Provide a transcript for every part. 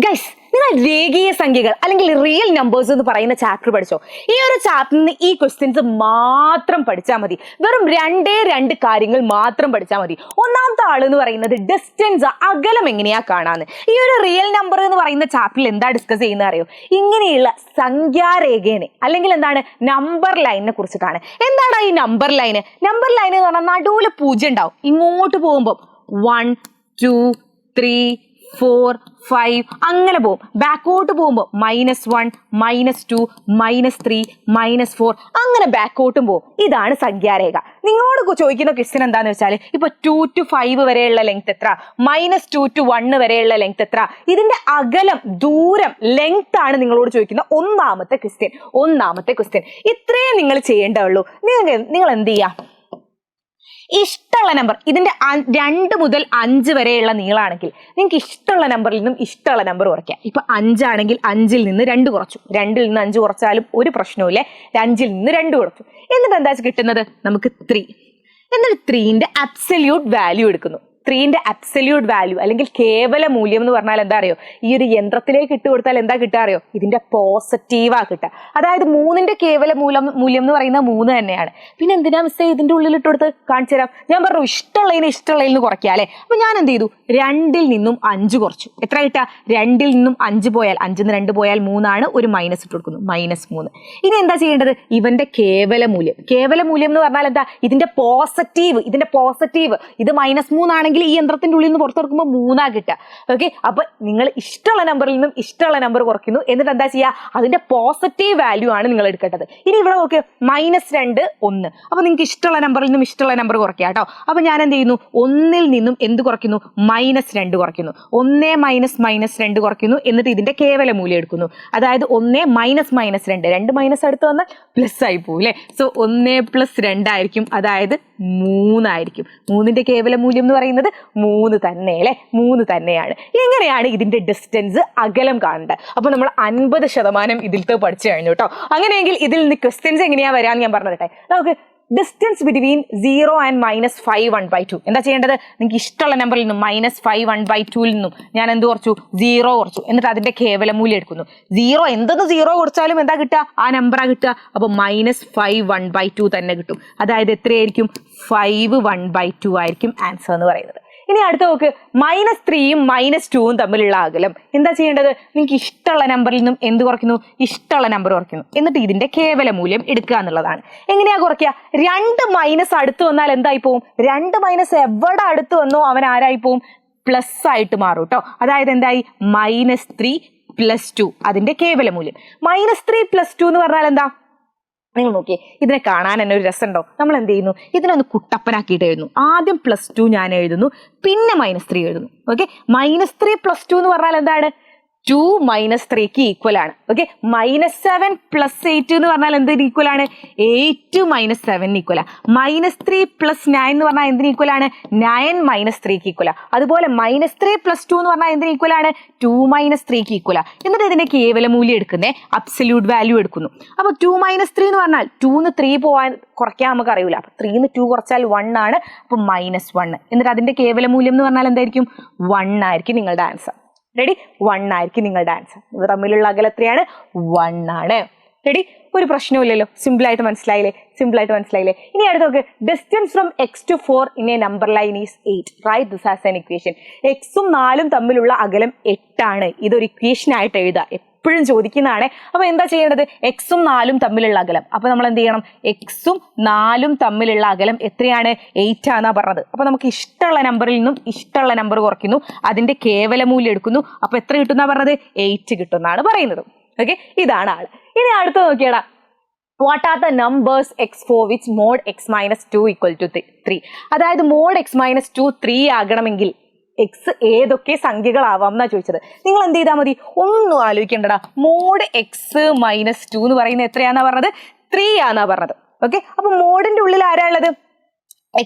Guys, നിങ്ങൾ രേഖീയ സംഖ്യകൾ അല്ലെങ്കിൽ റിയൽ നമ്പേഴ്സ് എന്ന് പറയുന്ന ചാപ്റ്റർ പഠിച്ചോ? ഈ ഒരു ചാപ്റ്ററിൽ നിന്ന് ഈ ക്വസ്റ്റ്യൻസ് മാത്രം പഠിച്ചാൽ മതി. വെറും രണ്ട് കാര്യങ്ങൾ മാത്രം പഠിച്ചാൽ മതി. ഒന്നാമത്തെ ആൾ എന്ന് പറയുന്നത് ഡിസ്റ്റൻസ്, അകലം എങ്ങനെയാ കാണാന്ന്. ഈ ഒരു റിയൽ നമ്പർ എന്ന് പറയുന്ന ചാപ്റ്ററിൽ എന്താ ഡിസ്കസ് ചെയ്യുന്ന അറിയോ? ഇങ്ങനെയുള്ള സംഖ്യാരേഖേനെ അല്ലെങ്കിൽ എന്താണ് നമ്പർ ലൈനിനെ കുറിച്ചിട്ടാണ്. എന്താണ് ഈ നമ്പർ ലൈന്? നമ്പർ ലൈൻ എന്ന് പറഞ്ഞാൽ നടുവിൽ 0 ഉണ്ടാവും. ഇങ്ങോട്ട് പോകുമ്പോൾ 1 2 3 4 5 അങ്ങനെ പോകും. ബാക്കോട്ട് പോകുമ്പോൾ -1 -2 -3 -4 അങ്ങനെ ബാക്കോട്ടും പോകും. ഇതാണ് സംഖ്യാരേഖ. നിങ്ങളോട് ചോദിക്കുന്ന ക്വസ്റ്റ്യൻ എന്താന്ന് വെച്ചാൽ, ഇപ്പൊ 2 to 5 വരെയുള്ള ലെങ്ത് എത്ര, -2 to 1 വരെയുള്ള ലെങ്ത് എത്ര, ഇതിന്റെ അകലം, ദൂരം, ലെങ്ത് ആണ് നിങ്ങളോട് ചോദിക്കുന്ന ഒന്നാമത്തെ ക്വസ്റ്റ്യൻ. ഇത്രയും നിങ്ങൾ ചെയ്യേണ്ടതുള്ളൂ. നിങ്ങൾ എന്ത് ചെയ്യാ, ഇഷ്ടമുള്ള നമ്പർ, ഇതിന്റെ 2 മുതൽ 5 വരെയുള്ള നീളാണെങ്കിൽ നിങ്ങൾക്ക് ഇഷ്ടമുള്ള നമ്പറിൽ നിന്നും ഇഷ്ടമുള്ള നമ്പർ കുറയ്ക്കാം. ഇപ്പൊ 5 ആണെങ്കിൽ 5-ൽ നിന്ന് 2 കുറച്ചു, 2-ൽ നിന്ന് 5 കുറച്ചാലും ഒരു പ്രശ്നവുമില്ല. 5-ൽ നിന്ന് 2 കുറച്ചു. എന്നിട്ട് എന്താ കിട്ടുന്നത്? നമുക്ക് 3. എന്നിട്ട് 3ന്റെ അബ്സല്യൂട്ട് വാല്യൂ എടുക്കുന്നു. 3ന്റെ അബ്സല്യൂട്ട് വാല്യൂ അല്ലെങ്കിൽ കേവല മൂല്യം എന്ന് പറഞ്ഞാൽ എന്താ അറിയോ? ഈ ഒരു യന്ത്രത്തിലേക്ക് ഇട്ട് കൊടുത്താൽ എന്താ കിട്ടുക അറിയോ? ഇതിന്റെ പോസിറ്റീവാ കിട്ടുക. അതായത് 3ന്റെ കേവല മൂല്യം എന്ന് പറയുന്നത് 3 തന്നെയാണ്. പിന്നെ എന്തിനാ മിസ്സേ ഇതിന്റെ ഉള്ളിൽ ഇട്ട് കൊടുത്ത്? കാണിച്ചു തരാം. ഞാൻ പറഞ്ഞു ഇഷ്ടമുള്ളതിൽ നിന്ന് കുറയ്ക്കുക അല്ലെ. അപ്പൊ ഞാൻ എന്ത് ചെയ്തു? 2-ൽ നിന്നും 5 കുറച്ചു. എത്ര കിട്ടുക? 2-ൽ നിന്നും 5 പോയാൽ, 5-ന്ന് 2 പോയാൽ 3 ആണ്. ഒരു മൈനസ് ഇട്ട് കൊടുക്കുന്നു, -3. ഇനി എന്താ ചെയ്യേണ്ടത്? ഇവന്റെ കേവല മൂല്യം എന്ന് പറഞ്ഞാൽ എന്താ? ഇതിന്റെ പോസിറ്റീവ്. ഇത് -3 ആണെങ്കിൽ ഈ യന്ത്രത്തിന്റെ ഉള്ളിൽ നിന്ന് പുറത്തെടുക്കുമ്പോൾ 3 കിട്ടുക. ഓക്കെ, അപ്പൊ നിങ്ങൾ ഇഷ്ടമുള്ള നമ്പറിൽ നിന്നും ഇഷ്ടമുള്ള നമ്പർ കുറയ്ക്കുന്നു. എന്നിട്ട് എന്താ ചെയ്യുക? അതിന്റെ പോസിറ്റീവ് വാല്യൂ ആണ് നിങ്ങൾ എടുക്കേണ്ടത്. ഇനി ഇവിടെ നോക്ക്, -2 1. അപ്പൊ നിങ്ങൾക്ക് ഇഷ്ടമുള്ള നമ്പറിൽ നിന്നും ഇഷ്ടമുള്ള നമ്പർ കുറയ്ക്കുക കേട്ടോ. അപ്പൊ ഞാൻ എന്ത് ചെയ്യുന്നു? 1-ൽ നിന്നും എന്ത് കുറയ്ക്കുന്നു? -2 കുറയ്ക്കുന്നു. 1 - -2 കുറയ്ക്കുന്നു. എന്നിട്ട് ഇതിന്റെ കേവല മൂല്യം എടുക്കുന്നു. അതായത് 1 -2, 2 മൈനസ് അടുത്ത് വന്നാൽ പ്ലസ് ആയി പോകും അല്ലെ. സോ 1 + 2 ആയിരിക്കും, അതായത് 3 ആയിരിക്കും. 3ന്റെ കേവല മൂല്യം എന്ന് പറയുന്നത് 3 തന്നെ അല്ലെ, 3 തന്നെയാണ്. എങ്ങനെയാണ് ഇതിന്റെ ഡിസ്റ്റൻസ്, അകലം കാണേണ്ടത്? അപ്പൊ നമ്മൾ 50% ഇതിലത്തെ പഠിച്ചു കഴിഞ്ഞു കേട്ടോ. അങ്ങനെയെങ്കിൽ ഇതിൽ നിന്ന് ക്വസ്റ്റ്യൻസ് എങ്ങനെയാ വരാന്ന് ഞാൻ പറഞ്ഞിട്ടെ. നമുക്ക് ഡിസ്റ്റൻസ് ബിറ്റ്വീൻ 0 and -5 1/2 എന്താ ചെയ്യേണ്ടത്? നിങ്ങൾക്ക് ഇഷ്ടമുള്ള നമ്പറിൽ നിന്നും -5 1/2-ൽ നിന്നും ഞാൻ എന്ത് കുറച്ചു? 0 കുറച്ചു. എന്നിട്ട് അതിന്റെ കേവല മൂല്യം എടുക്കുന്നു. 0 എന്തെന്ന് 0 കുറച്ചാലും എന്താ കിട്ടുക? ആ നമ്പറാ കിട്ടുക. അപ്പൊ -5 1/2 തന്നെ കിട്ടും. അതായത് എത്രയായിരിക്കും? 5 1/2 ആയിരിക്കും ആൻസർ എന്ന് പറയുന്നത്. ഇനി അടുത്ത നോക്ക്, -3-ഉം -2-ഉം തമ്മിലുള്ള അകലം എന്താ ചെയ്യേണ്ടത്? നിങ്ങൾക്ക് ഇഷ്ടമുള്ള നമ്പറിൽ നിന്നും എന്ത് കുറയ്ക്കുന്നു? ഇഷ്ടമുള്ള നമ്പർ കുറയ്ക്കുന്നു. എന്നിട്ട് ഇതിന്റെ കേവല മൂല്യം എടുക്കുക എന്നുള്ളതാണ്. എങ്ങനെയാ കുറയ്ക്കുക? 2 മൈനസ് അടുത്ത് വന്നാൽ എന്തായി പോവും? 2 മൈനസ് എവിടെ അടുത്ത് വന്നോ അവൻ ആരായി പോവും? പ്ലസ് ആയിട്ട് മാറും കേട്ടോ. അതായത് എന്തായി? -3 + 2 അതിന്റെ കേവല മൂല്യം. -3 + 2 എന്ന് പറഞ്ഞാൽ എന്താ? നിങ്ങൾ നോക്കിയേ, ഇതിനെ കാണാൻ തന്നെ ഒരു രസമുണ്ടോ? നമ്മൾ എന്ത് ചെയ്യുന്നു? ഇതിനൊന്ന് കുട്ടപ്പനാക്കിയിട്ട് എഴുതുന്നു. ആദ്യം +2 ഞാൻ എഴുതുന്നു, പിന്നെ -3 എഴുതുന്നു. ഓക്കെ, -3 + 2 എന്ന് പറഞ്ഞാൽ എന്താണ്? 2 - 3ക്ക് ഈക്വൽ ആണ്. ഓക്കെ, -7 + 8 എന്ന് പറഞ്ഞാൽ എന്തിന് ഈക്വൽ ആണ്? 8 - 7 ഈക്വൽ ആണ്. -3 + 9 എന്ന് പറഞ്ഞാൽ എന്തിന് ഈക്വൽ ആണ്? 9 - 3ക്ക് ഈക്വൽ ആണ്. അതുപോലെ -3 + 2 എന്ന് പറഞ്ഞാൽ എന്തിന് ഈക്വൽ ആണ്? 2 - 3ക്ക് ഈക്വൽ ആണ്. എന്നിട്ട് ഇതിന്റെ കേവല മൂല്യം എടുക്കുന്നേ, അബ്സല്യൂട്ട് വാല്യൂ എടുക്കുന്നു. അപ്പൊ 2 - 3 എന്ന് പറഞ്ഞാൽ 2-ന്ന് 3 പോവാൻ കുറയ്ക്കാൻ നമുക്ക് അറിയില്ല. അപ്പൊ 3-ന്ന് 2 കുറച്ചാൽ 1 ആണ്. അപ്പൊ -1. എന്നിട്ട് അതിന്റെ കേവല മൂല്യം എന്ന് പറഞ്ഞാൽ എന്തായിരിക്കും? 1 ആയിരിക്കും നിങ്ങളുടെ ആൻസർ. റെഡി? 1 ആയിരിക്കും നിങ്ങളുടെ ആൻസർ. ഇവ തമ്മിലുള്ള അകലം എത്രയാണ്? 1 ആണ്. റെഡി? ഒരു പ്രശ്നവുമില്ലല്ലോ. സിമ്പിൾ ആയിട്ട് മനസ്സിലായില്ലേ? ഇനി അടുത്ത് നോക്ക്, distance from x to 4 in a number line is 8. Write this as an equation. x-ഉം 4-ഉം തമ്മിലുള്ള അകലം 8 ആണ്. ഇതൊരു ഇക്വേഷൻ ആയിട്ട് എഴുതാം. എപ്പോഴും ചോദിക്കുന്നതാണ്. അപ്പൊ എന്താ ചെയ്യേണ്ടത്? x-ഉം 4-ഉം തമ്മിലുള്ള അകലം. അപ്പൊ നമ്മൾ എന്ത് ചെയ്യണം? x-ഉം 4-ഉം തമ്മിലുള്ള അകലം എത്രയാണ്? 8 ആണെന്നാ പറഞ്ഞത്. അപ്പൊ നമുക്ക് ഇഷ്ടമുള്ള നമ്പറിൽ നിന്നും ഇഷ്ടമുള്ള നമ്പർ കുറയ്ക്കുന്നു. അതിന്റെ കേവല മൂല്യം എടുക്കുന്നു. അപ്പൊ എത്ര കിട്ടുന്ന പറഞ്ഞത്? 8 കിട്ടുന്നാണ് പറയുന്നത്. ഓക്കെ, ഇതാണ് ആള്. ഇനി അടുത്ത് നോക്കിയടാ, what are the numbers x for which mod x - 2 = 3? അതായത് mod x - 2 3 ആകണമെങ്കിൽ x ഏതൊക്കെ സംഖ്യകളാവാം എന്നാ ചോദിച്ചത്. നിങ്ങൾ എന്ത് ചെയ്താൽ മതി? ഒന്നും ആലോചിക്കേണ്ടടാ. mod x - 2 എന്ന് പറയുന്നത് എത്രയാന്നാ പറഞ്ഞത്? 3 ആന്നാ പറഞ്ഞത്. ഓക്കെ, അപ്പൊ മോഡിന്റെ ഉള്ളിൽ ആരാ ഉള്ളത്?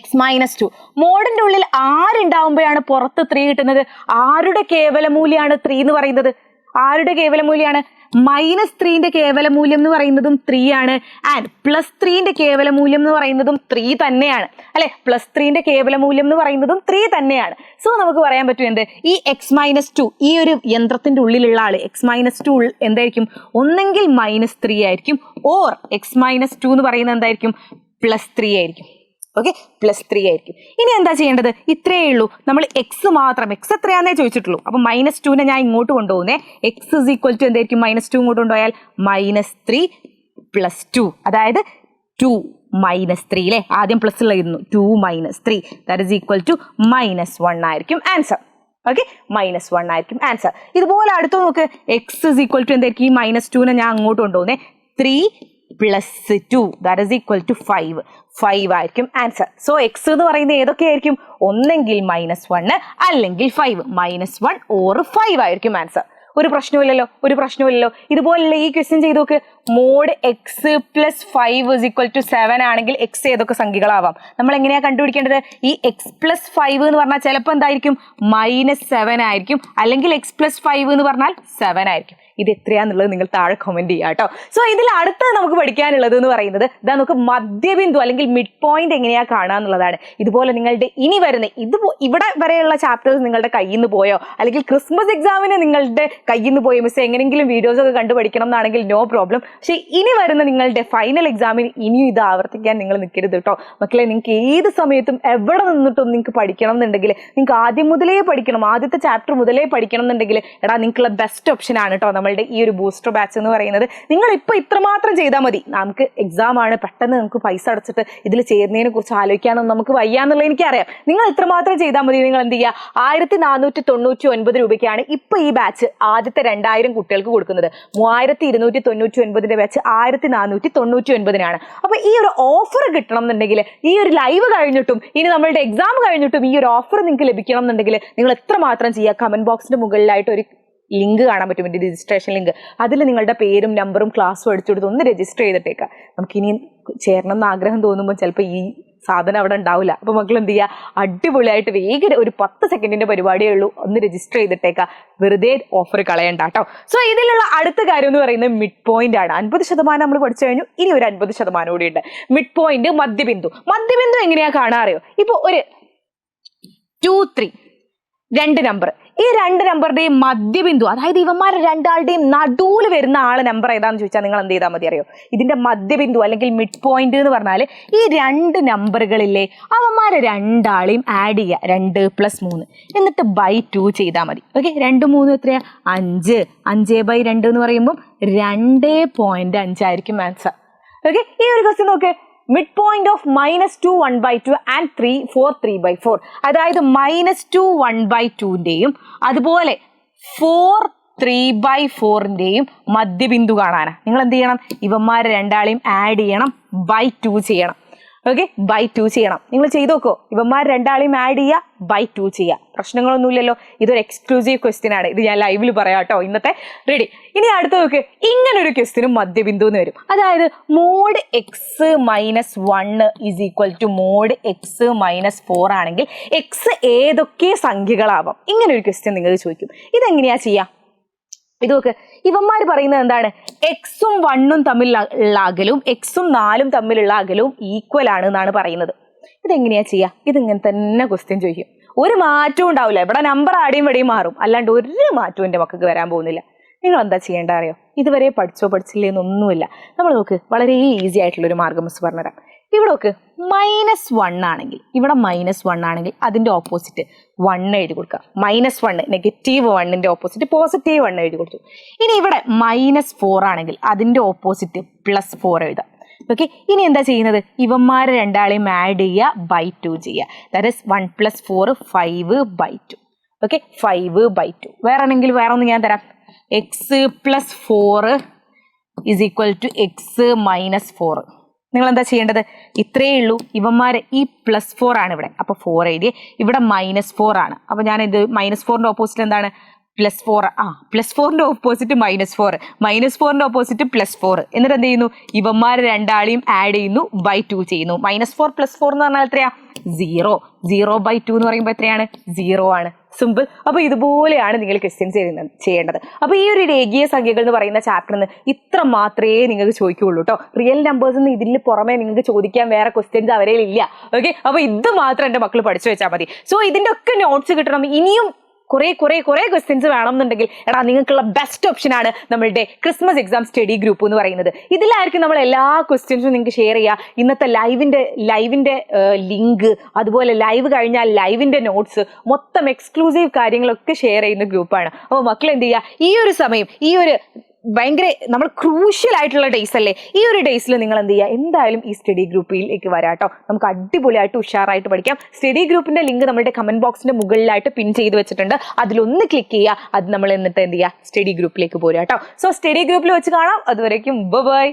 x - 2. മോഡിന്റെ ഉള്ളിൽ ആരുണ്ടാവുമ്പോഴാണ് പുറത്ത് 3 കിട്ടുന്നത്? ആരുടെ കേവല മൂല്യമാണ് 3 എന്ന് പറയുന്നത്? ആരുടെ കേവല മൂല്യമാണ്? -3ന്റെ കേവല മൂല്യം എന്ന് പറയുന്നതും 3 ആണ്. ആൻഡ് +3ന്റെ കേവല മൂല്യം എന്ന് പറയുന്നതും 3 തന്നെയാണ് അല്ലെ. +3ന്റെ കേവല മൂല്യം എന്ന് പറയുന്നതും 3 തന്നെയാണ്. സോ നമുക്ക് പറയാൻ പറ്റും എന്ത്, ഈ x-2 ഈ ഒരു യന്ത്രത്തിന്റെ ഉള്ളിലുള്ള ആള് x-2 എന്തായിരിക്കും, ഒന്നെങ്കിൽ -3 ആയിരിക്കും, ഓർ x-2 എന്ന് പറയുന്നത് എന്തായിരിക്കും, +3 ആയിരിക്കും. ഓക്കെ, +3 ആയിരിക്കും. ഇനി എന്താ ചെയ്യേണ്ടത്, ഇത്രയേ ഉള്ളൂ. നമ്മൾ എക്സ് മാത്രം, എക്സ് എത്രയാന്നേ ചോദിച്ചിട്ടുള്ളൂ. അപ്പൊ -2നെ ഞാൻ ഇങ്ങോട്ട് കൊണ്ടുപോകുന്നേ. എക്സ് ഇസ് ഈക്വൽ ടു എന്തായിരിക്കും, -2 ഇങ്ങോട്ട് കൊണ്ടുപോയാൽ -3 + 2, അതായത് 2 -3 അല്ലേ. ആദ്യം പ്ലസ് ഉള്ളായിരുന്നു, 2 - 3 ദാറ്റ് ഇസ് ഈക്വൽ ടു -1 ആയിരിക്കും ആൻസർ. ഓക്കെ, -1 ആയിരിക്കും ആൻസർ. ഇതുപോലെ അടുത്ത് നോക്ക്, എക്സ് ഇസ് ഈക്വൽ ടു എന്തായിരിക്കും, ഈ -2നെ ഞാൻ അങ്ങോട്ട് കൊണ്ടുപോകുന്നേ. 3 + 2 ദാറ്റ് ഇസ് ഈക്വൽ ടു 5 ആയിരിക്കും ആൻസർ. സോ എക്സ് എന്ന് പറയുന്നത് ഏതൊക്കെയായിരിക്കും, ഒന്നെങ്കിൽ -1 അല്ലെങ്കിൽ 5, -1 ഓർ 5 ആയിരിക്കും ആൻസർ. ഒരു പ്രശ്നമില്ലല്ലോ. ഇതുപോലുള്ള ഈ ക്വസ്റ്റ്യൻ ചെയ്ത് നോക്ക്. മോഡ് x + 5 = 7 ആണെങ്കിൽ എക്സ് ഏതൊക്കെ സംഖ്യകളാവാം. നമ്മൾ എങ്ങനെയാ കണ്ടുപിടിക്കേണ്ടത്, ഈ x + 5 എന്ന് പറഞ്ഞാൽ ചിലപ്പോൾ എന്തായിരിക്കും, -7 ആയിരിക്കും, അല്ലെങ്കിൽ x + 5 എന്ന് പറഞ്ഞാൽ 7 ആയിരിക്കും. ഇത് എത്രയാന്നുള്ളത് നിങ്ങൾ താഴെ കമന്റ് ചെയ്യുക കേട്ടോ. സോ ഇതിൽ അടുത്തത് നമുക്ക് പഠിക്കാനുള്ളത് എന്ന് പറയുന്നത് ഇതാ, നമുക്ക് മധ്യബിന്ദു അല്ലെങ്കിൽ മിഡ് പോയിന്റ് എങ്ങനെയാ കാണാന്നുള്ളതാണ്. ഇതുപോലെ നിങ്ങളുടെ ഇനി വരുന്ന ഇവിടെ വരെയുള്ള ചാപ്റ്റേഴ്സ് നിങ്ങളുടെ കയ്യിൽ നിന്ന് പോയോ, അല്ലെങ്കിൽ ക്രിസ്മസ് എക്സാമിന് നിങ്ങളുടെ കയ്യിൽ നിന്ന് പോയോ, മിസ് എങ്ങനെയെങ്കിലും വീഡിയോസ് ഒക്കെ കണ്ടു പഠിക്കണം എന്നാണെങ്കിൽ നോ പ്രോബ്ലം. പക്ഷേ ഇനി വരുന്ന നിങ്ങളുടെ ഫൈനൽ എക്സാമിന് ഇനിയും ഇത് ആവർത്തിക്കാൻ നിങ്ങൾ നിൽക്കരുത് കേട്ടോ മക്കളെ. നിങ്ങൾക്ക് ഏത് സമയത്തും എവിടെ നിന്നിട്ടും നിങ്ങൾക്ക് പഠിക്കണം എന്നുണ്ടെങ്കിൽ, നിങ്ങൾക്ക് ആദ്യം മുതലേ പഠിക്കണം, ആദ്യത്തെ ചാപ്റ്റർ മുതലേ പഠിക്കണം എന്നുണ്ടെങ്കിൽ എടാ നിങ്ങൾക്കുള്ള ബെസ്റ്റ് ഓപ്ഷൻ ആണ് കേട്ടോ നമ്മളുടെ ഈ ഒരു ബൂസ്റ്റർ ബാച്ച് എന്ന് പറയുന്നത്. നിങ്ങൾ ഇപ്പൊ ഇത്രമാത്രം ചെയ്താൽ മതി. നമുക്ക് എക്സാം ആണ്, പെട്ടെന്ന് നമുക്ക് പൈസ അടച്ചിട്ട് ഇതിൽ ചേരുന്നതിനെ കുറിച്ച് ആലോചിക്കാനൊന്നും നമുക്ക് വയ്യാന്നുള്ളത് എനിക്കറിയാം. നിങ്ങൾ ഇത്രമാത്രം ചെയ്താൽ മതി. നിങ്ങൾ എന്ത് ചെയ്യുക, 1499 രൂപയ്ക്കാണ് ഇപ്പൊ ഈ ബാച്ച് ആദ്യത്തെ 2000 കുട്ടികൾക്ക് കൊടുക്കുന്നത്. 3299 ബാച്ച് 1499. അപ്പൊ ഈ ഒരു ഓഫർ കിട്ടണം എന്നുണ്ടെങ്കിൽ, ഈ ഒരു ലൈവ് കഴിഞ്ഞിട്ടും ഇനി നമ്മളുടെ എക്സാം കഴിഞ്ഞിട്ടും ഈ ഒരു ഓഫർ നിങ്ങൾക്ക് ലഭിക്കണം എന്നുണ്ടെങ്കിൽ നിങ്ങൾ എത്രമാത്രം ചെയ്യുക, കമന്റ് ബോക്സിന്റെ മുകളിലായിട്ട് ഒരു ലിങ്ക് കാണാൻ പറ്റും, എൻ്റെ രജിസ്ട്രേഷൻ ലിങ്ക്. അതിൽ നിങ്ങളുടെ പേരും നമ്പറും ക്ലാസ്സും അടിച്ചു കൊടുത്ത് ഒന്ന് രജിസ്റ്റർ ചെയ്തിട്ടേക്കാം. നമുക്കിനി ചേരണം എന്ന് ആഗ്രഹം തോന്നുമ്പോൾ ചിലപ്പോൾ ഈ സാധനം അവിടെ ഉണ്ടാവില്ല. അപ്പോൾ മക്കൾ എന്ത് ചെയ്യുക, അടിപൊളിയായിട്ട് വേഗം ഒരു 10 സെക്കൻഡിന്റെ പരിപാടിയേ ഉള്ളൂ, ഒന്ന് രജിസ്റ്റർ ചെയ്തിട്ടേക്കാം. വെറുതെ ഓഫർ കളയണ്ട കേട്ടോ. സോ ഇതിലുള്ള അടുത്ത കാര്യം എന്ന് പറയുന്നത് മിഡ് പോയിന്റ് ആണ്. 50% നമ്മൾ പഠിച്ചു കഴിഞ്ഞു, ഇനി ഒരു 50% കൂടി ഉണ്ട്. മിഡ് പോയിന്റ്, മധ്യബിന്ദു എങ്ങനെയാ കാണാറിയോ, ഇപ്പൊ ഒരു 2, 3 2 നമ്പർ, ഈ 2 നമ്പറുടെയും മധ്യബിന്ദു, അതായത് ഇവന്മാരെ രണ്ടാളുടെയും നടുവിൽ വരുന്ന ആള് നമ്പർ ഏതാന്ന് ചോദിച്ചാൽ നിങ്ങൾ എന്ത് ചെയ്താൽ മതി അറിയോ, ഇതിന്റെ മധ്യബിന്ദു അല്ലെങ്കിൽ മിഡ് പോയിന്റ് എന്ന് പറഞ്ഞാൽ ഈ 2 നമ്പറുകളിലെ അവന്മാരെ രണ്ടാളെയും ആഡ് ചെയ്യുക, 2 + 3 എന്നിട്ട് /2 ചെയ്താൽ മതി. ഓക്കെ, 2 3 എത്രയാ, 5. 5/2 എന്ന് പറയുമ്പോൾ 2.5 ആയിരിക്കും ആൻസർ. ഓക്കെ, ഈ ഒരു ക്വസ്റ്റ്യൻ നോക്ക്. മിഡ് പോയിന്റ് ഓഫ് -2 1/2 ആൻഡ് 3 4 3/4, അതായത് -2 1/2ന്റെയും അതുപോലെ 4 3/4ന്റെയും മധ്യബിന്ദു കാണാനാ. നിങ്ങൾ എന്ത് ചെയ്യണം, ഇവന്മാരെ രണ്ടാളെയും ആഡ് ചെയ്യണം, /2 ചെയ്യണം. ഓക്കെ, /2 ചെയ്യണം. നിങ്ങൾ ചെയ്ത് നോക്കോ, ഇവന്മാർ രണ്ടാളെയും ആഡ് ചെയ്യുക, /2 ചെയ്യുക. പ്രശ്നങ്ങളൊന്നുമില്ലല്ലോ. ഇതൊരു എക്സ്ക്ലൂസീവ് ക്വസ്റ്റ്യൻ ആണ്, ഇത് ഞാൻ ലൈവിൽ പറയാം കേട്ടോ ഇന്നത്തെ. റെഡി? ഇനി അടുത്ത നോക്ക്, ഇങ്ങനെ ഒരു ക്വസ്റ്റ്യനും മധ്യബിന്ദു എന്ന് വരും. അതായത് മോഡ് x - 1 = മോഡ് x - 4 ആണെങ്കിൽ x ഏതൊക്കെ സംഖ്യകളാവാം, ഇങ്ങനെ ഒരു ക്വസ്റ്റ്യൻ നിങ്ങൾ ചോദിക്കും. ഇതെങ്ങനെയാ ചെയ്യാം? ഇത് നോക്ക്, ഇവന്മാർ പറയുന്നത് എന്താണ്, എക്സും 1ഉം തമ്മിലുള്ള അകലവും എക്സും 4ഉം തമ്മിലുള്ള അകലവും ഈക്വൽ ആണ് എന്നാണ് പറയുന്നത്. ഇതെങ്ങനെയാ ചെയ്യാ? ഇതിങ്ങനെ തന്നെ ക്വസ്റ്റ്യൻ ചോദിക്കും, ഒരു മാറ്റവും ഉണ്ടാവില്ല. ഇവിടെ നമ്പർ ആടെയും വെടിയും മാറും, അല്ലാണ്ട് ഒരു മാറ്റവും എൻ്റെ മക്കൾക്ക് വരാൻ പോകുന്നില്ല. നിങ്ങൾ എന്താ ചെയ്യേണ്ട അറിയോ, ഇതുവരെ പഠിച്ചില്ലേ എന്നൊന്നുമില്ല. നമ്മൾ നോക്ക്, വളരെ ഈസി ആയിട്ടുള്ളൊരു മാർഗ്ഗം മിസ് പറഞ്ഞുതരാം. ഇവിടെ നോക്ക്, -1 ആണെങ്കിൽ, ഇവിടെ -1 ആണെങ്കിൽ അതിന്റെ ഓപ്പോസിറ്റ് 1 എഴുതി കൊടുക്കുക. -1 -1ന്റെ ഓപ്പോസിറ്റ് +1 എഴുതി കൊടുത്തു. ഇനി ഇവിടെ -4 ആണെങ്കിൽ അതിന്റെ ഓപ്പോസിറ്റ് +4 എഴുതാം. ഓക്കെ, ഇനി എന്താ ചെയ്യുന്നത്, ഇവന്മാരെ രണ്ടാളെയും ആഡ് ചെയ്യുക, /2 ചെയ്യുക. That is 1 + 4 5/2. ഓക്കെ, 5/2. വേറെ ഒന്ന് ഞാൻ തരാം. x + 4 = x - 4. നിങ്ങൾ എന്താ ചെയ്യേണ്ടത്, ഇത്രയേ ഉള്ളൂ. ഇവന്മാരെ ഈ +4 ആണ് ഇവിടെ, അപ്പൊ 4 എഴുതിയേ. ഇവിടെ -4 ആണ്, അപ്പൊ ഞാൻ ഇത് -4ന്റെ ഓപ്പോസിറ്റ് എന്താണ്, +4. +4ന്റെ ഓപ്പോസിറ്റ് -4, -4ന്റെ ഓപ്പോസിറ്റ് +4. എന്നിട്ട് എന്ത് ചെയ്യുന്നു, ഇവന്മാരെ രണ്ടാളെയും ആഡ് ചെയ്യുന്നു, /2 ചെയ്യുന്നു. -4 + 4 എന്ന് പറഞ്ഞാൽ എത്രയാ, 0. 0/2 എന്ന് പറയുമ്പോൾ എത്രയാണ്, 0 ആണ്. സിമ്പിൾ. അപ്പൊ ഇതുപോലെയാണ് നിങ്ങൾ ക്വസ്റ്റ്യൻസ് ചെയ്യേണ്ടത്. അപ്പൊ ഈ ഒരു രേഖീയ സംഖ്യകൾ എന്ന് പറയുന്ന ചാപ്റ്ററിൽ നിന്ന് ഇത്ര മാത്രമേ നിങ്ങൾക്ക് ചോദിക്കുകയുള്ളൂ കേട്ടോ. റിയൽ നമ്പേഴ്സ് ഇതിൽ പുറമെ നിങ്ങൾക്ക് ചോദിക്കാൻ വേറെ ക്വസ്റ്റ്യൻസ് അവരെ ഇല്ല. ഓക്കെ, അപ്പൊ ഇത് മാത്രം എന്റെ മക്കൾ പഠിച്ചു വെച്ചാൽ മതി. സോ ഇതിന്റെ ഒക്കെ നോട്ട്സ് കിട്ടണം, ഇനിയും കുറെ ക്വസ്റ്റ്യൻസ് വേണമെന്നുണ്ടെങ്കിൽ എടാ നിങ്ങൾക്കുള്ള ബെസ്റ്റ് ഓപ്ഷൻ ആണ് നമ്മളുടെ ക്രിസ്മസ് എക്സാം സ്റ്റഡി ഗ്രൂപ്പ് എന്ന് പറയുന്നത്. ഇതിലായിരിക്കും നമ്മൾ എല്ലാ ക്വസ്റ്റ്യൻസും നിങ്ങൾക്ക് ഷെയർ ചെയ്യുക. ഇന്നത്തെ ലൈവിന്റെ ലിങ്ക്, അതുപോലെ ലൈവ് കഴിഞ്ഞാൽ ലൈവിന്റെ നോട്ട്സ്, മൊത്തം എക്സ്ക്ലൂസീവ് കാര്യങ്ങളൊക്കെ ഷെയർ ചെയ്യുന്ന ഗ്രൂപ്പാണ്. അപ്പോൾ മക്കൾ എന്ത് ചെയ്യുക, ഈ ഒരു സമയം, ഈ ഒരു ഭയങ്കര നമ്മൾ ക്രൂഷ്യൽ ആയിട്ടുള്ള ഡേയ്സ് അല്ലേ, ഈ ഒരു ഡേയ്സിൽ നിങ്ങൾ എന്ത് ചെയ്യുക, എന്തായാലും ഈ സ്റ്റഡി ഗ്രൂപ്പിലേക്ക് വരാട്ടോ. നമുക്ക് അടിപൊളിയായിട്ട് ഉഷാറായിട്ട് പഠിക്കാം. സ്റ്റഡി ഗ്രൂപ്പിന്റെ ലിങ്ക് നമ്മുടെ കമന്റ് ബോക്സിന്റെ മുകളിലായിട്ട് പിൻ ചെയ്ത് വെച്ചിട്ടുണ്ട്. അതിലൊന്ന് ക്ലിക്ക് ചെയ്യുക, അത് നമ്മൾ എന്നിട്ട് എന്ത് ചെയ്യുക, സ്റ്റഡി ഗ്രൂപ്പിലേക്ക് പോരാട്ടോ. സോ സ്റ്റഡി ഗ്രൂപ്പിൽ വെച്ച് കാണാം. അതുവരേക്കും ബൈ.